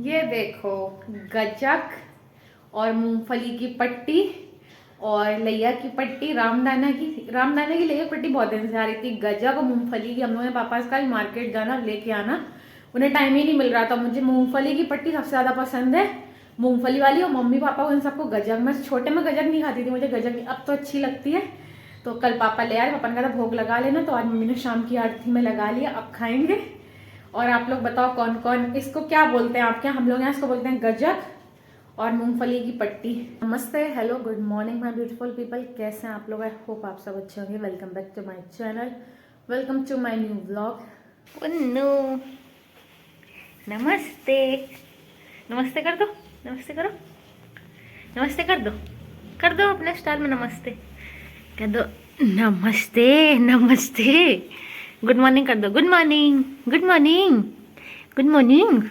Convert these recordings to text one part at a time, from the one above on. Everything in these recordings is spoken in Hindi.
ये देखो, गजक और मूंगफली की पट्टी और लैया की पट्टी, रामदाना की लैया की पट्टी बहुत दिन से आ रही थी। गजक और मूंगफली की हम लोगों ने पापा से कहा मार्केट जाना लेके आना, उन्हें टाइम ही नहीं मिल रहा था। मुझे मूंगफली की पट्टी सबसे ज्यादा पसंद है, मूंगफली वाली, और मम्मी पापा को इन सबको गजक। मैं छोटे में गजक नहीं खाती थी, मुझे गजक अब तो अच्छी लगती है। तो कल पापा ले आए, पापा ने कहा था भोग लगा लेना, तो आज मम्मी ने शाम की आरती में लगा लिया, अब खाएंगे। और आप लोग बताओ कौन कौन इसको क्या बोलते हैं आपके यहाँ? हम लोग यहाँ इसको बोलते हैं गजक और मूंगफली की पट्टी। नमस्ते, hello, good morning my beautiful people, कैसे हैं आप लोग? आई होप आप सब अच्छे होंगे। Welcome back to my channel, welcome to my new vlog. Punnu नमस्ते, नमस्ते कर दो, नमस्ते करो, नमस्ते कर दो अपने स्टाइल में, नमस्ते कर दो, नमस्ते नमस्ते। गुड मॉर्निंग कर दो, good morning, good morning, good morning.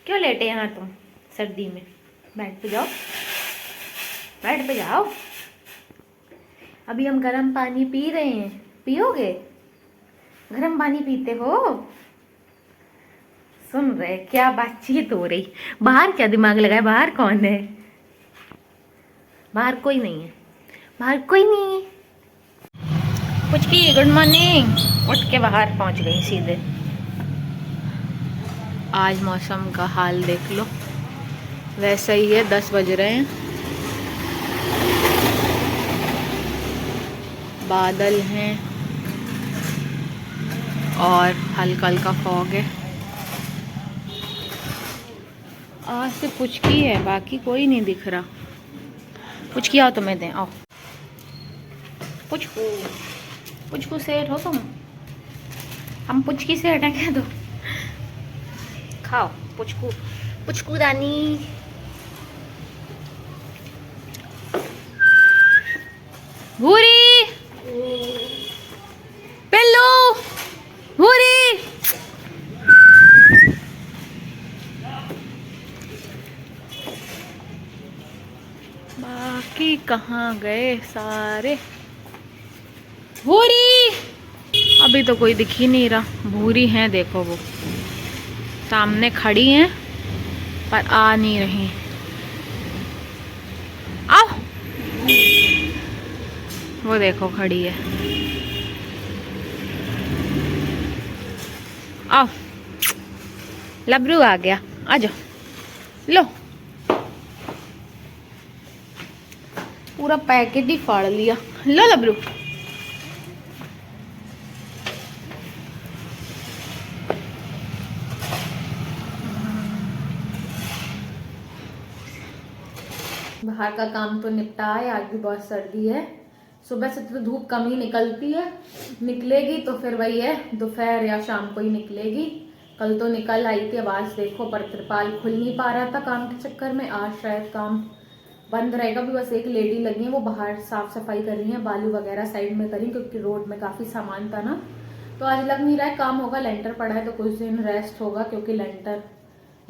क्यों लेटे यहाँ तुम सर्दी में? बेड पे जाओ, बेड पे जाओ। अभी हम गर्म पानी पी रहे हैं, पियोगे? गर्म पानी पीते हो? सुन रहे क्या बातचीत हो रही? बाहर क्या दिमाग लगाए? बाहर कौन है? बाहर कोई नहीं है, बाहर कोई नहीं है। Puchki good morning. उठ के बाहर पहुंच गई सीधे। आज मौसम का हाल देख लो, वैसा ही है। 10 बज रहे हैं, बादल हैं और हल्का हल्का फॉग है। आज से पुचकी है, बाकी कोई नहीं दिख रहा। पुचकी आओ तुम्हें दें, आओ। पुचकू, पुचकू सेठ हो तुम? हम पुचकी सेठ हैं क्या? दो खाओ पुचकू, पुचकू दानी। भूरी, पिल्लू, भूरी। बाकी कहाँ गए सारे? भूरी, अभी तो कोई दिख ही नहीं रहा। भूरी हैं, देखो वो सामने खड़ी हैं पर आ नहीं रही। आओ, वो देखो खड़ी है। आओ, लबरू आ गया, आ जाओ। लो, पूरा पैकेट ही फाड़ लिया। लो लबरू, बाहर का काम तो निपटा है। आज भी बहुत सर्दी है, सुबह से तो धूप कम ही निकलती है, निकलेगी तो फिर वही है दोपहर या शाम को ही निकलेगी। कल तो निकल आई थी, अब आज देखो, पर त्रिपाल खुल नहीं पा रहा था काम के चक्कर में। आज शायद काम बंद रहेगा भी। बस एक लेडी लगी है, वो बाहर साफ सफाई कर रही है, बालू वगैरह साइड में करी, क्योंकि रोड में काफी सामान था ना। तो आज लग नहीं रहा है काम होगा। लेंटर पड़ा है तो कुछ दिन रेस्ट होगा, क्योंकि लेंटर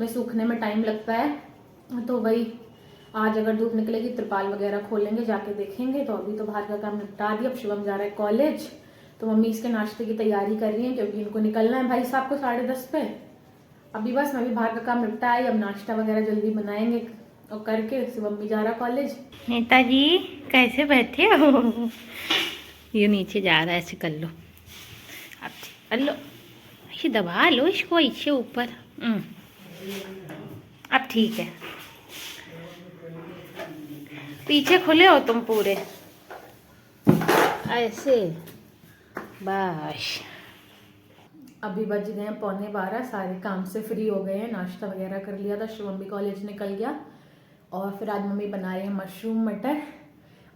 में सूखने में टाइम लगता है। तो वही आज अगर धूप निकलेगी त्रिपाल वगैरह खोलेंगे, जाके देखेंगे। तो अभी तो बाहर का काम निपटा दिया। अब शिवम जा रहा है कॉलेज, तो मम्मी इसके नाश्ते की तैयारी कर रही है, क्योंकि इनको निकलना है भाई साहब को 10:30 पे। अभी बस मैं भी बाहर का काम निपटा है, अब नाश्ता वगैरह जल्दी बनाएंगे और करके शिवम भी जा रहा कॉलेज। नेताजी कैसे बैठे हो? ये नीचे जा रहा है, ऐसे कर लो, अब कर लो, ऐसे दबा लो इसको, ऐसे ऊपर। अब ठीक है। पीछे खुले हो तुम पूरे ऐसे, बस। अभी बज गए हैं 11:15, सारे काम से फ्री हो गए हैं, नाश्ता वगैरह कर लिया था, शिवम भी कॉलेज निकल गया। और फिर आज मम्मी बना रही है मशरूम मटर।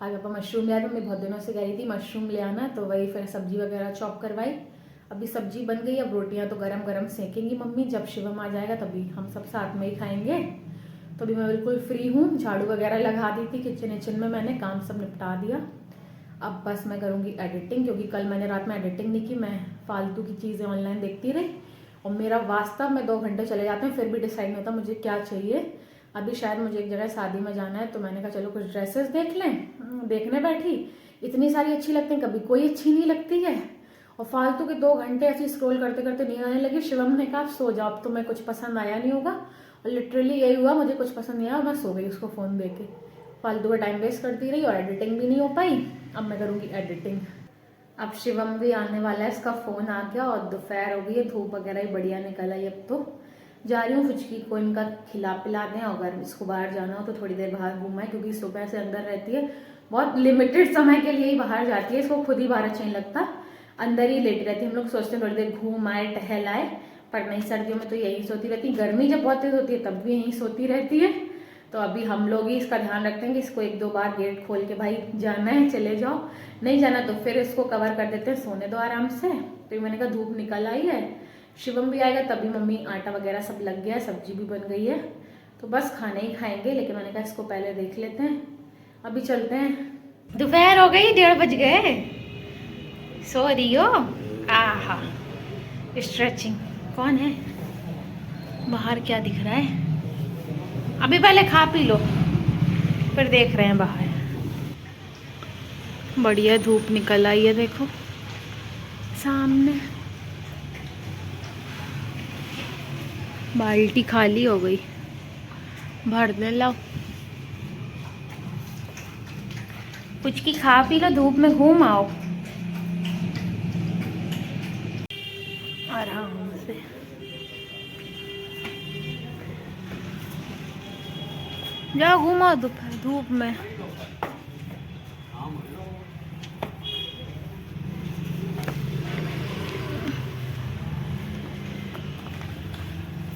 आज पापा मशरूम ले आए, मम्मी बहुत दिनों से कह रही थी मशरूम ले आना, तो वही फिर सब्जी वगैरह चॉप करवाई। अभी सब्जी बन गई, अब रोटियां तो गरम गरम सेकेंगी मम्मी। जब शिवम आ जाएगा तभी हम सब साथ में ही खाएंगे। तो अभी मैं बिल्कुल फ्री हूँ, झाड़ू वगैरह लगा दी थी किचन में, मैंने काम सब निपटा दिया। अब बस मैं करूँगी एडिटिंग, क्योंकि कल मैंने रात में एडिटिंग नहीं की, मैं फालतू की चीज़ें ऑनलाइन देखती रही। और मेरा वास्तव में 2 घंटे चले जाते हैं, फिर भी डिसाइड नहीं होता मुझे क्या चाहिए। अभी शायद मुझे एक जगह शादी में जाना है, तो मैंने कहा चलो कुछ ड्रेसेस देख लें। देखने बैठी, इतनी सारी अच्छी लगती हैं, कभी कोई अच्छी नहीं लगती है। और फालतू के 2 घंटे ऐसे स्क्रॉल करते करते नींद आने लगी। शिवम ने कहा सो जाओ, अब तुम्हें कुछ पसंद आया नहीं होगा, और लिटरली यही हुआ, मुझे कुछ पसंद नहीं आया और मैं सो गई उसको फ़ोन दे के। फालतू का टाइम वेस्ट करती रही और एडिटिंग भी नहीं हो पाई। अब मैं करूँगी एडिटिंग। अब शिवम भी आने वाला है, इसका फ़ोन आ गया और दोपहर हो गई है, धूप वगैरह ही बढ़िया निकल आई। अब तो जा रही हूँ फुचकी को इनका खिला पिला दें, अगर इसको बाहर जाना हो तो थोड़ी देर बाहर घूमाए, क्योंकि सुबह से अंदर रहती है, बहुत लिमिटेड समय के लिए ही बाहर जाती है, इसको खुद ही बाहर अच्छा नहीं लगता, अंदर ही लेटी रहती है। हम लोग सोचते हैं थोड़ी देर घूम आए टहल आए, पर नहीं, सर्दियों में तो यही सोती रहती है, गर्मी जब बहुत तेज होती है तब भी यहीं सोती रहती है। तो अभी हम लोग ही इसका ध्यान रखते हैं कि इसको 1-2 बार गेट खोल के भाई जाना है चले जाओ, नहीं जाना तो फिर इसको कवर कर देते हैं, सोने दो आराम से। तो मैंने कहा धूप निकल आई है, शिवम भी आएगा तभी मम्मी आटा वगैरह सब लग गया है, सब्जी भी बन गई है, तो बस खाना ही खाएंगे। लेकिन मैंने कहा इसको पहले देख लेते हैं, अभी चलते हैं। दोपहर हो गई, 1:30 बज गए, सो रही हो? आहा स्ट्रेचिंग। कौन है बाहर, क्या दिख रहा है? अभी पहले खा पी लो फिर देख रहे हैं बाहर। बढ़िया धूप निकल आई है, देखो सामने। बाल्टी खाली हो गई, भर दे लाओ। कुछ की खा पी लो, धूप में घूम आओ आराम से। जाओ घूमो दोपहर धूप में।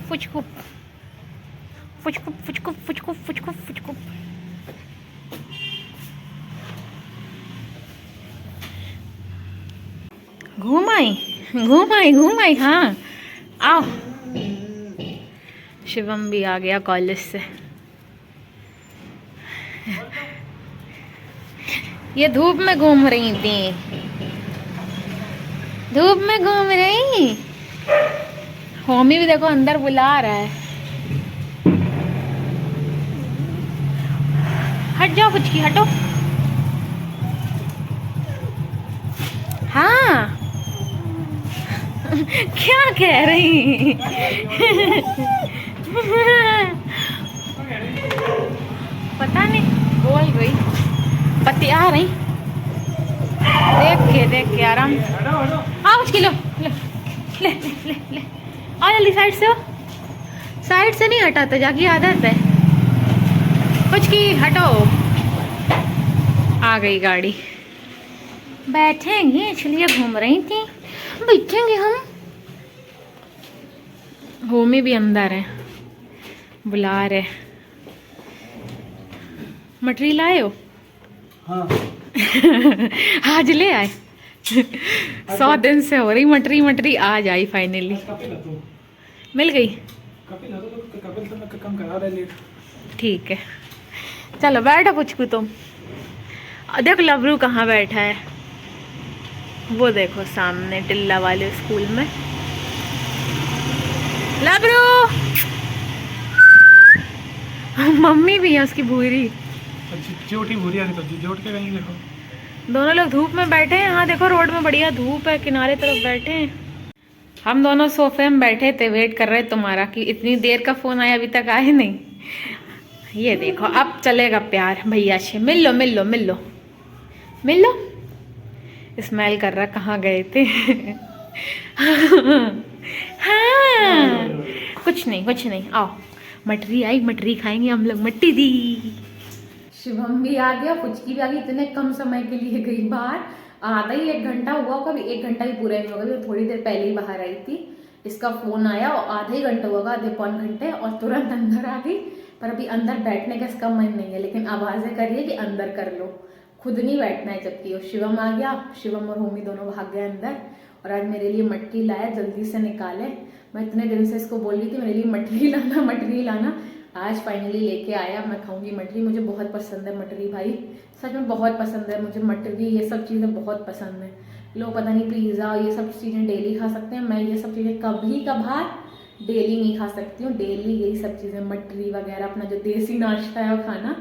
फुचकुप फुचकुप फुचकुप फुचकुप फुचकुप फुचकुप। घूम आई, हाँ आओ। शिवम भी आ गया कॉलेज से। ये धूप में घूम रही थी, धूप में घूम रही। होमी भी देखो अंदर बुला रहा है। हट जाओ फुचकी, हटो। हाँ क्या कह रही? पता नहीं, बोल रही, बतिया रही। देख के आराम। हाँ फुचकी लो, ले ले ले ले, आ जल्दी साइड से हो। साइड से नहीं हटाते, जाकी आदत है। फुचकी हटो। आ गई गाड़ी, बैठेंगे इसलिए घूम रही थी, बैठेंगे हम। होमी भी अंदर है, बुला रहे। मटरी लाए हो? हाँ। आज ले आए। 100 दिन से हो रही मटरी, आज आई फाइनली। मिल गई? ठीक है, चलो बैठो पुचकू तुम। देखो लबरू कहाँ बैठा है, वो देखो सामने टिल्ला वाले स्कूल में। लबरू मम्मी भी है उसकी भूरी, जोटी भूरी आ रही सब्जी जोट के कहीं देखो। दोनों लोग धूप में बैठे हैं। हाँ देखो रोड में बढ़िया धूप है, किनारे तरफ बैठे हैं। हम दोनों सोफे में बैठे थे, वेट कर रहे तुम्हारा कि इतनी देर का फोन आया, अभी तक आए नहीं। ये देखो अब चलेगा प्यार भैया से। मिल लो मिल लो मिल लो मिल लो। स्मेल कर रहा, कहाँ गए थे? हाँ कुछ नहीं, आओ मटरी आई, मटरी खाएंगे हम लोग, मट्टी दी। शिवम भी आ गया, फुचकी भी आ गई। इतने कम समय के लिए गई बाहर, आधा ही 1 घंटा हुआ होगा, अभी 1 घंटा भी पूरा नहीं होगा, तो थोड़ी देर पहले ही बाहर आई थी। इसका फोन आया और आधा ही घंटा होगा, आधे पौन घंटे, और तुरंत अंदर आ गई। पर अभी अंदर बैठने का इसका मन नहीं है, लेकिन आवाजें कर रही है कि अंदर कर लो, खुद नहीं बैठना है। जबकि और शिवम आ गया, शिवम और होमी दोनों भाग गए अंदर। और आज मेरे लिए मटरी लाया, जल्दी से निकाले। मैं इतने दिन से इसको बोल रही थी मेरे लिए मटरी लाना। आज फाइनली लेके आया। मैं खाऊंगी मटरी, मुझे बहुत पसंद है मटरी भाई, सच में बहुत पसंद है मुझे मटरी। ये सब चीज़ें बहुत पसंद है। लोग पता नहीं पिज़्ज़ा ये सब चीज़ें डेली खा सकते हैं, मैं ये सब चीज़ें कभी कभार डेली नहीं खा सकती हूँ। डेली यही सब चीज़ें मटरी वगैरह, अपना जो देसी नाश्ता है वो खाना।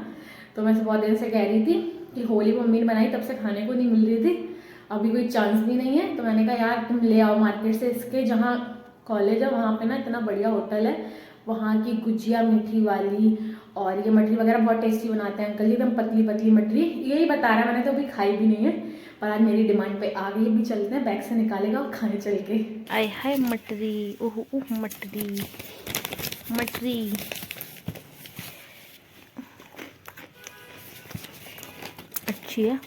तो मैं बहुत दिन से कह रही थी कि होली मम्मी ने बनाई, तब से खाने को नहीं मिल रही थी। अभी कोई चांस भी नहीं है। तो मैंने कहा यार तुम ले आओ मार्केट से, इसके जहाँ कॉलेज है वहाँ पे ना इतना बढ़िया होटल है, वहाँ की गुजिया मीठी वाली और ये मठरी वगैरह बहुत टेस्टी बनाते हैं अंकल जी, एकदम पतली पतली मठरी, यही बता रहा है, मैंने तो अभी खाई भी नहीं है, पर आज मेरी डिमांड पे आ गई। अभी चलते हैं, बैग से निकालेगा और खाने चल के। आय हाय मटरी, ओह ओह मटरी मटरी, अच्छी है।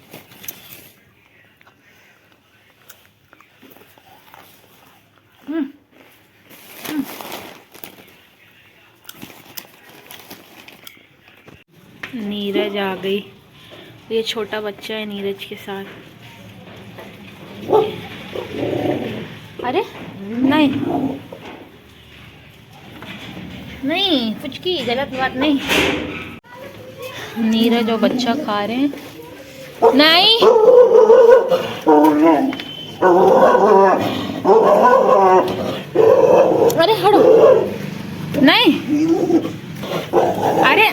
नीरज आ गई, ये छोटा बच्चा है नीरज के साथ। अरे नहीं नहीं पुचकी, गलत बात नहीं। नीरज और बच्चा खा रहे हैं। नहीं अरे हटो, नहीं अरे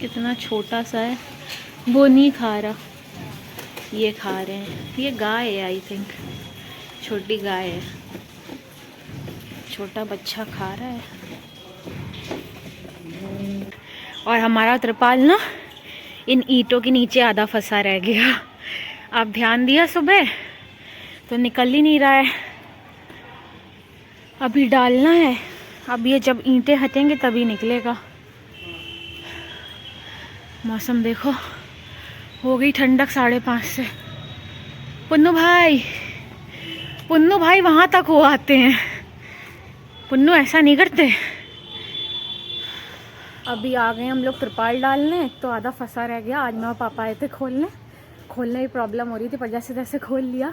कितना छोटा सा है, वो नहीं खा रहा, ये खा रहे हैं। ये गाय है आई थिंक, छोटी गाय है, छोटा बच्चा खा रहा है। और हमारा त्रिपाल ना इन ईंटों के नीचे आधा फंसा रह गया। आप ध्यान दिया सुबह तो निकल ही नहीं रहा है, अभी डालना है। अब ये जब ईंटें हटेंगे तभी निकलेगा। मौसम देखो, हो गई ठंडक 5:30 से। पुन्नू भाई वहां तक हो आते हैं, पुन्नू ऐसा नहीं करते। अभी आ गए हम लोग त्रिपाल डालने, तो आधा फंसा रह गया। आज मैं और पापा आए थे खोलने की प्रॉब्लम हो रही थी, पर जैसे तैसे खोल लिया।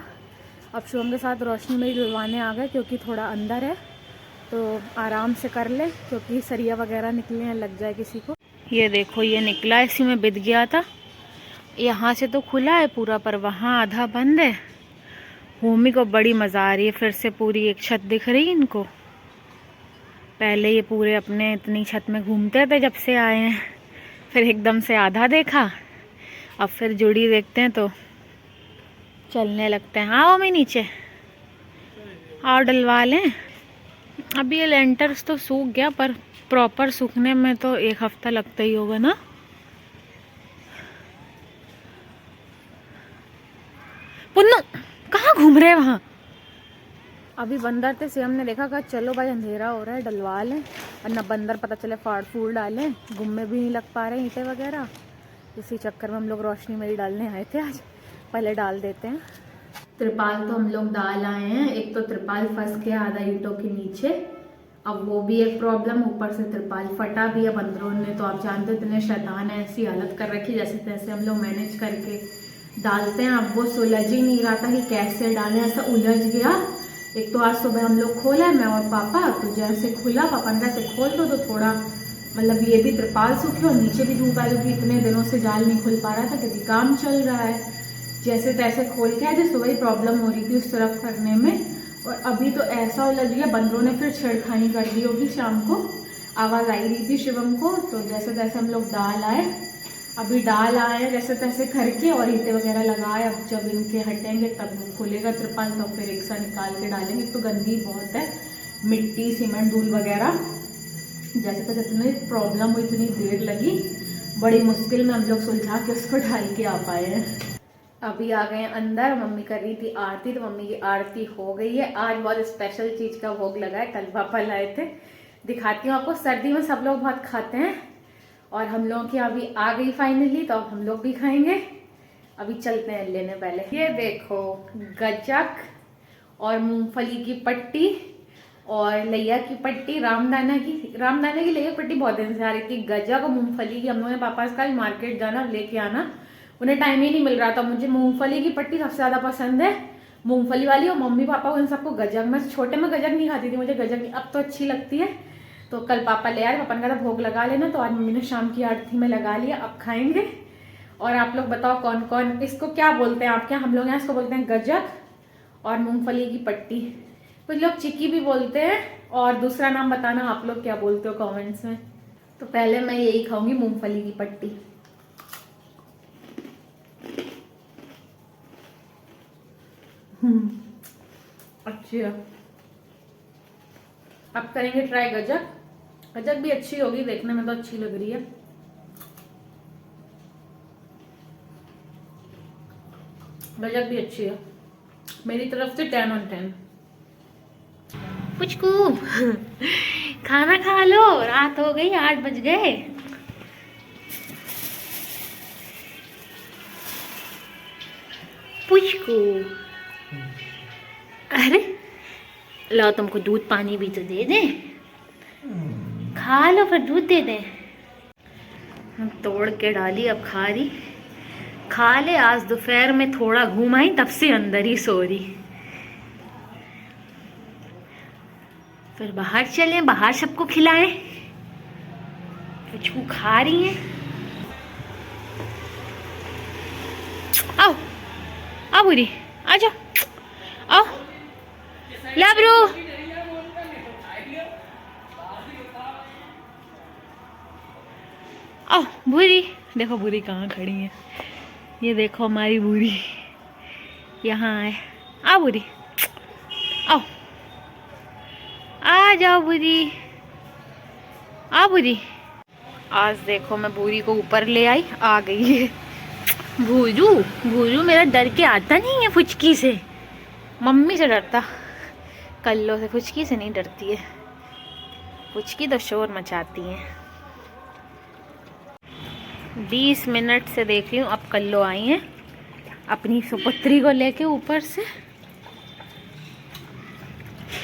अब शुभम के साथ रोशनी में ही डलवाने आ गए, क्योंकि थोड़ा अंदर है तो आराम से कर ले, क्योंकि सरिया वगैरह निकले हैं, लग जाए किसी को। ये देखो ये निकला, इसी में बिध गया था। यहाँ से तो खुला है पूरा, पर वहाँ आधा बंद है। भूमि को बड़ी मज़ा आ रही है, फिर से पूरी एक छत दिख रही है इनको। पहले ये पूरे अपने इतनी छत में घूमते थे जब से आए हैं, फिर एकदम से आधा देखा, अब फिर जुड़ी देखते हैं तो चलने लगते हैं। आओ मैं नीचे, आओ डलवा लें। अभी ये लेंटर्स तो सूख गया, पर प्रॉपर सूखने में तो 1 हफ्ता लगता ही होगा ना। पुन्नू कहाँ घूम रहे हैं वहाँ? अभी बंदर थे, से हमने देखा कहा चलो भाई अंधेरा हो रहा है डलवा लें, और न बंदर पता चले फाड़ फूल डालें, गुम्मे भी नहीं लग पा रहे ईंटें वगैरह। इसी चक्कर में हम लोग रोशनी में ही डालने आए थे आज, पहले डाल देते हैं। त्रिपाल तो हम लोग डाल आए हैं। एक तो त्रिपाल फंस गया आधा ईंटों के नीचे, अब वो भी एक प्रॉब्लम, ऊपर से त्रिपाल फटा भी है बंदरों ने। तो आप जानते हो इतने शैतान है, ऐसी हालत कर रखी, जैसे तैसे हम लोग मैनेज करके डालते हैं। अब वो सुलझ ही नहीं रहा था कि कैसे डालें, ऐसा उलझ गया। एक तो आज सुबह हम लोग खोला मैं और पापा, तो जैसे खुला पापा ने से खोल दो, तो थोड़ा मतलब ये भी त्रिपाल सूखे और नीचे भी धूप आई, क्योंकि इतने दिनों से जाल नहीं खुल पा रहा था क्योंकि काम चल रहा है। जैसे तैसे खोल के आए थे, सुबह ही प्रॉब्लम हो रही थी उस तरफ करने में, और अभी तो ऐसा उलझ गया। बंदरों ने फिर छेड़खानी कर दी होगी, शाम को आवाज़ आई रही थी शिवम को। तो जैसे तैसे हम लोग डाल आए, अभी डाल आए जैसे तैसे करके, और ईंटें वगैरह लगाए। अब जब इनके हटेंगे तब वो खुलेगा त्रिपाल, तो फिर एक साथ निकाल के डालेंगे। तो गंदी बहुत है, मिट्टी सीमेंट धूल वगैरह, जैसे तैसे इतनी प्रॉब्लम हुई, इतनी देर लगी, बड़ी मुश्किल में हम लोग सुलझा के उसको डाल के आ पाए हैं। अभी आ गए अंदर, मम्मी कर रही थी आरती, तो मम्मी की आरती हो गई है। आज बहुत स्पेशल चीज़ का भोग लगा है, कल पापा लाए थे, दिखाती हूँ आपको। सर्दी में सब लोग बहुत खाते हैं, और हम लोगों की अभी आ गई फाइनली, तो अब हम लोग भी खाएंगे। अभी चलते हैं लेने। पहले ये देखो गज्जक और मूंगफली की पट्टी और लैया की पट्टी, रामदाना की लैया की पट्टी बहुत दिन से आ रही थी। गज्जक और मूंगफली की हम लोगों ने पापा से कहा मार्केट जाना लेके आना, उन्हें टाइम ही नहीं मिल रहा था। मुझे मूंगफली की पट्टी सबसे ज़्यादा पसंद है, मूंगफली वाली, और मम्मी पापा को इन सबको गज्जक। मैं छोटे में गज्जक नहीं खाती थी, मुझे गज्जक अब तो अच्छी लगती है। तो कल पापा ले आए, पापा ने कहा भोग लगा लेना, तो आज मम्मी ने शाम की आरती में लगा लिया, अब खाएंगे। और आप लोग बताओ कौन कौन इसको क्या बोलते हैं आपके यहाँ? हम लोग यहाँ इसको बोलते हैं गज्जक और मूंगफली की पट्टी, कुछ लोग चिक्की भी बोलते हैं, और दूसरा नाम बताना आप लोग क्या बोलते हो कमेंट्स में। तो पहले मैं यही खाऊंगी, मूंगफली की पट्टी। अच्छी है। अब करेंगे ट्राई गजक। गजक भी अच्छी होगी, देखने में तो अच्छी लग रही है। गजक भी अच्छी है, मेरी तरफ से 10 on 10। पुचकू खाना खा लो, रात हो गई, 8 बज गए। पुचकू, अरे लो तुमको दूध पानी भी तो दे दे, खा लो फिर दूध दे दे। हम तोड़ के डाली, अब खा रही। खा ले, आज दोपहर में थोड़ा घूम आई, तब से अंदर ही सो रही। फिर बाहर चलें, बाहर सबको खिलाएं। पुचकू खा रही है। आओ आओ बुरी, आ जाओ, आओ लबरू। आओ बुरी, देखो बुरी कहाँ खड़ी है। ये देखो हमारी बुरी यहाँ है। आओ बुरी, आओ, आ जाओ बुरी, आ बुरी। आज देखो मैं बुरी को ऊपर ले आई, आ गई है। भूजू, भूजू मेरा डर के आता नहीं है फुचकी से, मम्मी से डरता, कल्लो से। फुचकी से नहीं डरती है, फुचकी तो शोर मचाती है। 20 मिनट से देख रही हूँ, अब कल्लो आई हैं अपनी सुपुत्री को लेके ऊपर से।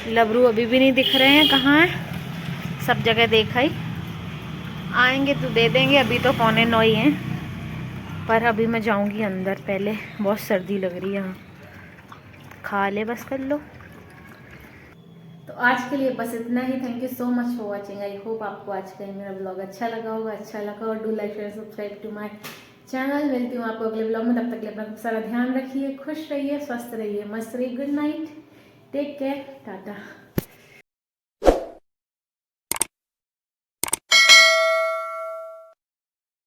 लबरू अभी भी नहीं दिख रहे हैं, कहाँ है? सब जगह देखा ही, आएंगे तो दे देंगे। अभी तो 8:45 ही हैं, पर अभी मैं जाऊंगी अंदर पहले, बहुत सर्दी लग रही है यहाँ। खा ले बस कर लो। तो आज के लिए बस इतना ही। Thank you so much for watching. I hope आपको आज का मेरा ब्लॉग अच्छा लगा होगा। अच्छा लगा और do like share subscribe to my channel. मिलती हूँ आपको अगले ब्लॉग में, तब तक के लिए अपना सारा ध्यान रखिए, खुश रहिए, स्वस्थ रहिए, मस्त रहिए। Good night, take care, Tata.